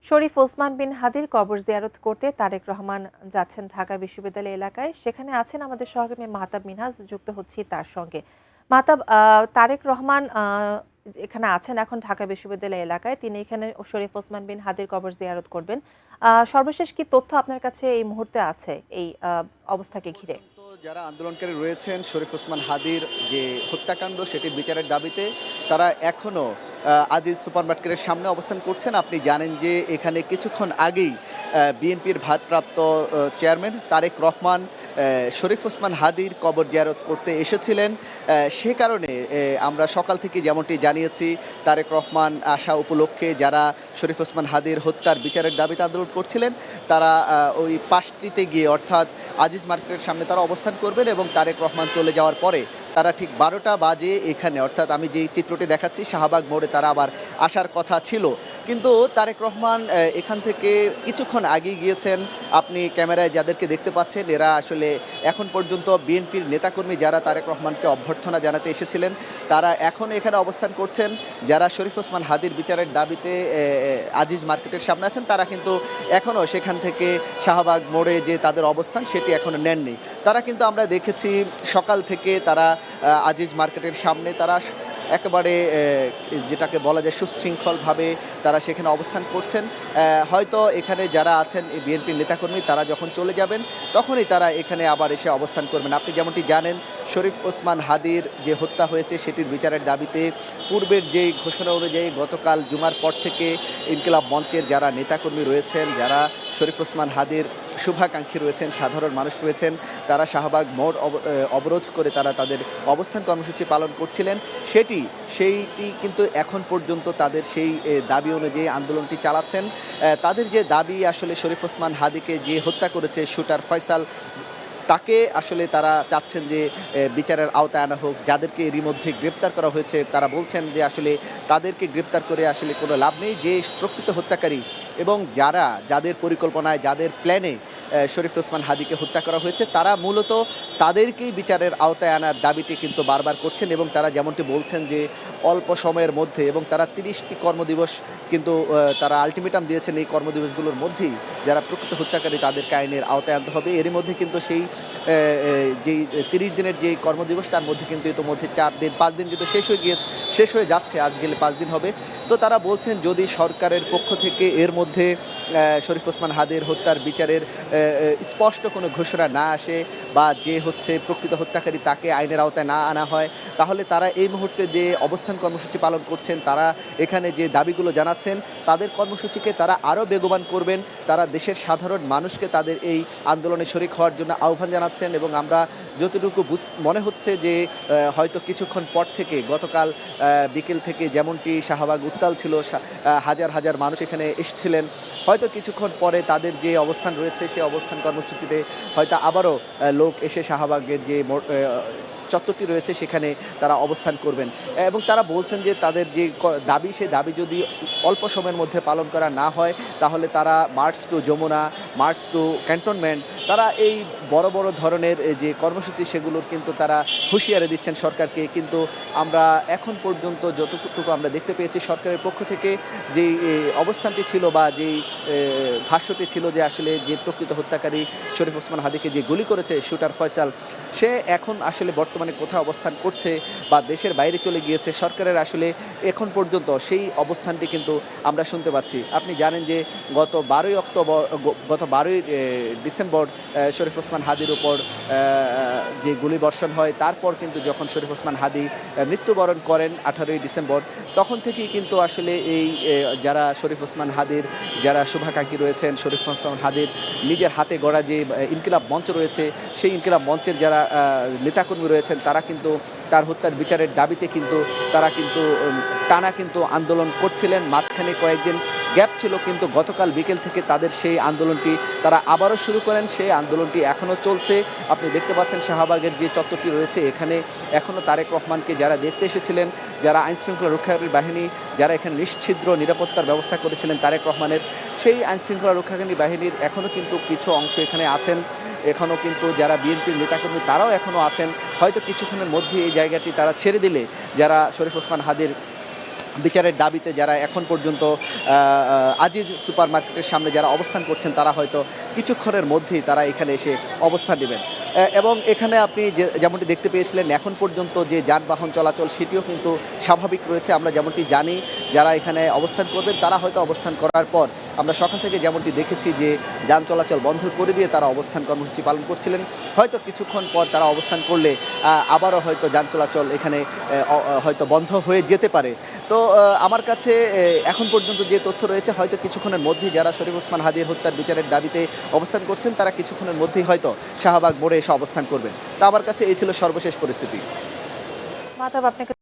শরীফ ওসমান বিন হাদির কবর জিয়ারত করতে তারেক রহমান যাচ্ছেন ঢাকা বিশ্ববিদ্যালয় এলাকায়। সেখানে আছেন আমাদের সহকর্মী মাহতাব মিনহাজ, যুক্ত হচ্ছি তার সঙ্গে। মাহতাব, তারেক রহমান এখানে আছেন এখন ঢাকা বিশ্ববিদ্যালয় এলাকায়। তিনি এখানে শরীফ ওসমান বিন হাদির কবর জিয়ারত করবেন। সর্বশেষ কি তথ্য আপনার কাছে এই মুহূর্তে আছে এই অবস্থাকে ঘিরে? যারা আন্দোলনকারী রয়েছেন শরীফ ওসমান হাদির যে হত্যাকাণ্ড সেটির বিচারের দাবিতে তারা এখনো আজিজ সুপারমার্কেটের সামনে অবস্থান করছেন। আপনি জানেন যে এখানে কিছুক্ষণ আগেই বিএনপির ভারপ্রাপ্ত চেয়ারম্যান তারেক রহমান শরীফ ওসমান হাদির কবর জিয়ারত করতে এসেছিলেন। সে কারণে আমরা সকাল থেকে যেমনটি জানিয়েছি, তারেক রহমান আসা উপলক্ষে যারা শরীফ ওসমান হাদির হত্যার বিচারের দাবিতে আন্দোলন করছিলেন তারা ওই পাশটিতে গিয়ে অর্থাৎ আজিজ মার্কেটের সামনে তারা অবস্থান করবেন এবং তারেক রহমান চলে যাওয়ার পরে তারা ঠিক 12টা বাজে এখানে অর্থাৎ আমি যেই চিত্রটি দেখাচ্ছি শাহবাগ মোড়ে তারা আবার আসার কথা ছিল, কিন্তু তারেক রহমান এখান থেকে কিছুক্ষণ আগেই গিয়েছেন। আপনি ক্যামেরায় যাদেরকে দেখতে পাচ্ছেন এরা আসলে এখন পর্যন্ত বিএনপির নেতাকর্মী যারা তারেক রহমানকে অভ্যর্থনা জানাতে এসেছিলেন তারা এখন এখানে অবস্থান করছেন। যারা শরীফ ওসমান হাদির বিচারের দাবিতে আজিজ মার্কেটের সামনে আছেন তারা কিন্তু এখনও সেখান থেকে শাহবাগ মোড়ে যে তাদের অবস্থান সেটি এখনও নেননি। তারা কিন্তু আমরা দেখেছি সকাল থেকে তারা আজিজ মার্কেটের সামনে তারা একেবারে যেটাকে বলা যায় সুশৃঙ্খলভাবে তারা সেখানে অবস্থান করছেন। হয়তো এখানে যারা আছেন বিএনপির নেতাকর্মী তারা যখন চলে যাবেন তখনই তারা এখানে আবার এসে অবস্থান করবেন। আপনি যেমনটি জানেন শরীফ ওসমান হাদির যে হত্যা হয়েছে সেটির বিচারের দাবিতে পূর্বের যেই ঘোষণা অনুযায়ী গতকাল জুমার পর থেকে ইনকিলাব মঞ্চের যারা নেতাকর্মী রয়েছেন, যারা শরীফ ওসমান হাদির শুভাকাঙ্ক্ষী রয়েছেন, সাধারণ মানুষ রয়েছেন, তারা শাহবাগ মোড় অবরোধ করে তারা তাদের অবস্থান কর্মসূচি পালন করছিলেন। সেইটি কিন্তু এখন পর্যন্ত তাদের সেই দাবি অনুযায়ী আন্দোলনটি চালাচ্ছেন। তাদের যে দাবি আসলে শরীফ ওসমান হাদিকে যে হত্যা করেছে শুটার ফয়সাল তাকে আসলে তারা চাচ্ছেন যে বিচারের আওতায় আনা হোক। যাদেরকে এরই মধ্যে গ্রেপ্তার করা হয়েছে তারা বলছেন যে আসলে তাদেরকে গ্রেপ্তার করে আসলে কোনো লাভ নেই, যে প্রকৃত হত্যাকারী এবং যাদের পরিকল্পনায় যাদের প্ল্যানে শরীফ ওসমান হাদিকে হত্যা করা হয়েছে তারা মূলত তাদেরকেই বিচারের আওতায় আনার দাবিটি কিন্তু বারবার করছেন এবং তারা যেমনটি বলছেন যে অল্প সময়ের মধ্যে এবং তারা 30টি কর্মদিবস কিন্তু তারা আলটিমেটাম দিয়েছেন এই কর্মদিবসগুলোর মধ্যেই যারা প্রকৃত হত্যাকারী তাদেরকে আইনের আওতায় আনতে হবে। এরই মধ্যে কিন্তু সেই যেই 30 দিনের যে কর্মদিবস তার মধ্যে কিন্তু ইতোমধ্যে 4 দিন 5 দিন কিন্তু শেষ হয়ে যাচ্ছে, আজ গেলে 5 দিন হবে। তো তারা বলছেন যদি সরকারের পক্ষ থেকে এর মধ্যে শরীফ ওসমান হাদির হত্যার বিচারের স্পষ্ট কোনো ঘোষণা না আসে বা যে হচ্ছে প্রকৃত হত্যাকারী তাকে আইনের আওতায় না আনা হয়, তাহলে তারা এই মুহূর্তে যে অবস্থান কর্মসূচি পালন করছেন, তারা এখানে যে দাবিগুলো জানাচ্ছেন তাদের কর্মসূচিকে তারা আরও বেগবান করবেন। তারা দেশের সাধারণ মানুষকে তাদের এই আন্দোলনে শরিক হওয়ার জন্য আহ্বান জানাচ্ছেন এবং আমরা যতটুকু মনে হচ্ছে যে হয়তো কিছুক্ষণ পর থেকে গতকাল বিকেল থেকে যেমনটি শাহবাগ উত্তাল ছিল, হাজার হাজার মানুষ এখানে এসেছিলেন, হয়তো কিছুক্ষণ পরে তাদের যে অবস্থান রয়েছে সেই অবস্থান কর্মসূচিতে হয়তো আবারও লোক এসে শাহবাগের যে চত্বরটি রয়েছে সেখানে তারা অবস্থান করবেন এবং তারা বলছেন যে তাদের যে দাবি সেই দাবি যদি অল্প সময়ের মধ্যে পালন করা না হয় তাহলে তারা march to Jamuna, march to cantonment, তারা এই বড় বড় ধরনের যে কর্মসূচি সেগুলোর কিন্তু তারা হুঁশিয়ারি দিচ্ছেন সরকারকে। কিন্তু আমরা এখন পর্যন্ত যতটুকু আমরা দেখতে পেয়েছি সরকারের পক্ষ থেকে যেই অবস্থানটি ছিল বা যেই ভাষ্যটি ছিল যে আসলে যে প্রকৃত হত্যাকারী শরীফ ওসমান হাদিকে যে গুলি করেছে শুটার ফয়সাল, সে এখন আসলে বর্তমানে কোথায় অবস্থান করছে বা দেশের বাইরে চলে গিয়েছে, সরকারের আসলে এখন পর্যন্ত সেই অবস্থানটি কিন্তু আমরা শুনতে পাচ্ছি। আপনি জানেন যে গত 12ই ডিসেম্বর শরীফ ওসমান হাদির উপর যে গুলিবর্ষণ হয়, তারপর কিন্তু যখন শরীফ ওসমান হাদি মৃত্যুবরণ করেন 18ই ডিসেম্বর, তখন থেকেই কিন্তু আসলে এই যারা শরীফ ওসমান হাদির যারা শুভাকাঙ্ক্ষী রয়েছেন, শরীফ ওসমান হাদির নিজের হাতে গড়া যে ইনকিলাব মঞ্চ রয়েছে সেই ইনকিলাব মঞ্চের যারা নেতাকর্মী রয়েছেন তারা কিন্তু তার হত্যার বিচারের দাবিতে কিন্তু তারা কিন্তু টানা কিন্তু আন্দোলন করছিলেন। মাঝখানে কয়েকদিন গ্যাপ ছিল, কিন্তু গতকাল বিকেল থেকে তাদের সেই আন্দোলনটি তারা আবারও শুরু করেন। সেই আন্দোলনটি এখনও চলছে। আপনি দেখতে পাচ্ছেন শাহবাগের যে চত্বরটি রয়েছে এখানে এখনও তারেক রহমানকে যারা দেখতে এসেছিলেন, যারা আইনশৃঙ্খলা রক্ষাকারী বাহিনী যারা এখানে নিশ্ছিদ্র নিরাপত্তার ব্যবস্থা করেছিলেন তারেক রহমানের, সেই আইনশৃঙ্খলা রক্ষাকারী বাহিনীর এখনও কিন্তু কিছু অংশ এখানে আছেন। এখনও কিন্তু যারা বিএনপির নেতাকর্মী তারাও এখনও আছেন। হয়তো কিছুক্ষণের মধ্যে এই জায়গাটি তারা ছেড়ে দিলে যারা শরীফ ওসমান হাদির বিচারের দাবিতে যারা এখন পর্যন্ত আজিজ সুপার মার্কেটের সামনে যারা অবস্থান করছেন তারা হয়তো কিছুক্ষণের মধ্যেই তারা এখানে এসে অবস্থান নেবেন। এবং এখানে আপনি যেমনটি দেখতে পেয়েছিলেন এখন পর্যন্ত যে যানবাহন চলাচল সেটিও কিন্তু স্বাভাবিক রয়েছে। আমরা যেমনটি জানি যারা এখানে অবস্থান করবেন তারা হয়তো অবস্থান করার পর আমরা সকাল থেকে যেমনটি দেখেছি যে যান চলাচল বন্ধ করে দিয়ে তারা অবস্থান কর্মসূচি পালন করছিলেন। হয়তো কিছুক্ষণ পর তারা অবস্থান করলে আবারও হয়তো যান চলাচল এখানে হয়তো বন্ধ হয়ে যেতে পারে। তো আমার কাছে এখন পর্যন্ত যে তথ্য রয়েছে হয়তো কিছুক্ষণের মধ্যেই যারা শরীফ ওসমান হাদির হত্যার বিচারের দাবিতে অবস্থান করছেন তারা কিছুক্ষণের মধ্যেই হয়তো শাহবাগ মোড়ে এসে অবস্থান করবেন। তা আমার কাছে এই ছিল সর্বশেষ পরিস্থিতি। মাহতাব, আপনাকে